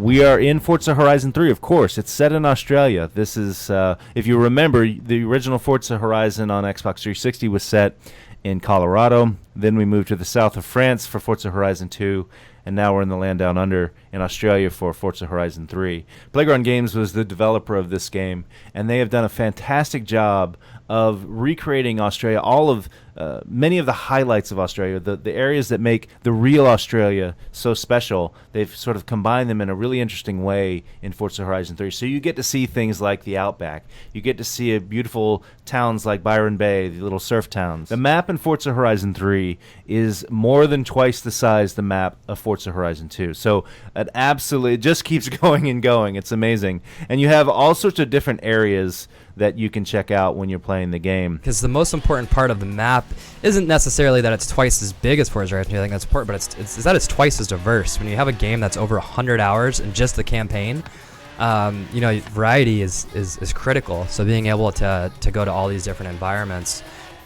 We are in Forza Horizon 3, of course. It's set in Australia. This is, if you remember, the original Forza Horizon on Xbox 360 was set in Colorado. Then we moved to the south of France for Forza Horizon 2, and now we're in the land down under in Australia for Forza Horizon 3. Playground Games was the developer of this game, and they have done a fantastic job of recreating Australia, all of many of the highlights of Australia, the areas that make the real Australia so special. They've sort of combined them in a really interesting way in Forza Horizon 3. So you get to see things like the Outback. You get to see beautiful towns like Byron Bay, the little surf towns. The map in Forza Horizon 3 is more than twice the size the map of Forza Horizon 2. So it just keeps going and going. It's amazing. And you have all sorts of different areas that you can check out when you're playing the game. Because the most important part of the map isn't necessarily that it's twice as big as Forza Horizon 2. I think that's important, but it's that it's twice as diverse. When you have a game that's over 100 hours in just the campaign, variety is critical. So being able to go to all these different environments,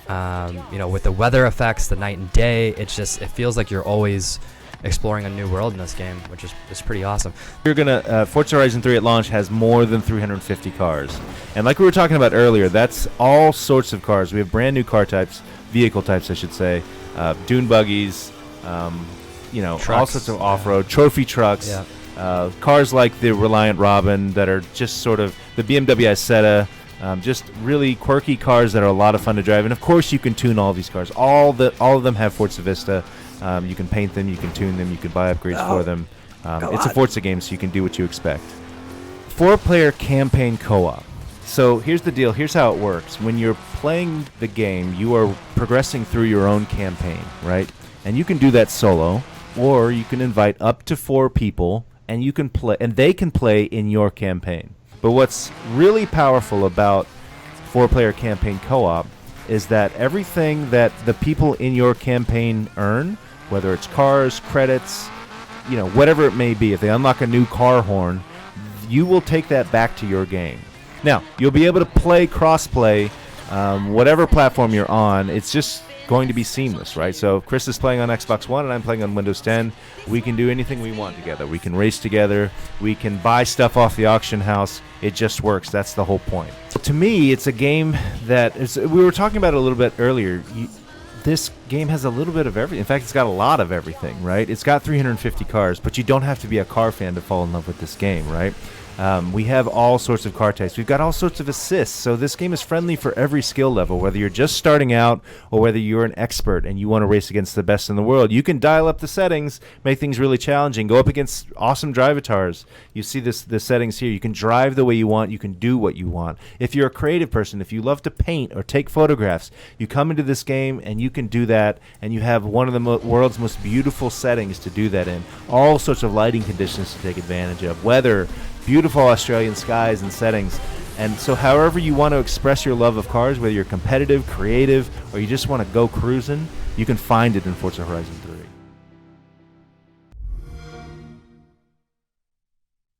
with the weather effects, the night and day, it feels like you're always exploring a new world in this game, which is pretty awesome. Forza Horizon 3 at launch has more than 350 cars. And like we were talking about earlier, that's all sorts of cars. We have brand new vehicle types, I should say, dune buggies, trucks, all sorts of off-road, trophy trucks, cars like the Reliant Robin that are just sort of the BMW Isetta, just really quirky cars that are a lot of fun to drive. And of course you can tune all these cars. All of them have Forza Vista. You can paint them, you can tune them, you can buy upgrades for them. It's a Forza game, so you can do what you expect. 4-player campaign co-op. So here's the deal. Here's how it works. When you're playing the game, you are progressing through your own campaign, right? And you can do that solo, or you can invite up to 4 people, and you can play, and they can play in your campaign. But what's really powerful about 4-player campaign co-op is that everything that the people in your campaign earn, whether it's cars, credits, whatever it may be, if they unlock a new car horn, you will take that back to your game. Now, you'll be able to play crossplay, whatever platform you're on. It's just going to be seamless, right? So if Chris is playing on Xbox One and I'm playing on Windows 10, we can do anything we want together. We can race together. We can buy stuff off the auction house. It just works. That's the whole point. To me, it's a game that we were talking about it a little bit earlier. This game has a little bit of everything. In fact, it's got a lot of everything, right? It's got 350 cars, but you don't have to be a car fan to fall in love with this game, right? We have all sorts of car types. We've got all sorts of assists. So this game is friendly for every skill level, whether you're just starting out or whether you're an expert and you want to race against the best in the world. You can dial up the settings, make things really challenging, go up against awesome drivatars. You see the settings here. You can drive the way you want. You can do what you want. If you're a creative person, if you love to paint or take photographs, you come into this game and you can do that, and you have one of the world's most beautiful settings to do that in. All sorts of lighting conditions to take advantage of, weather, beautiful Australian skies and settings. And so however you want to express your love of cars, whether you're competitive, creative, or you just want to go cruising, you can find it in Forza Horizon 3.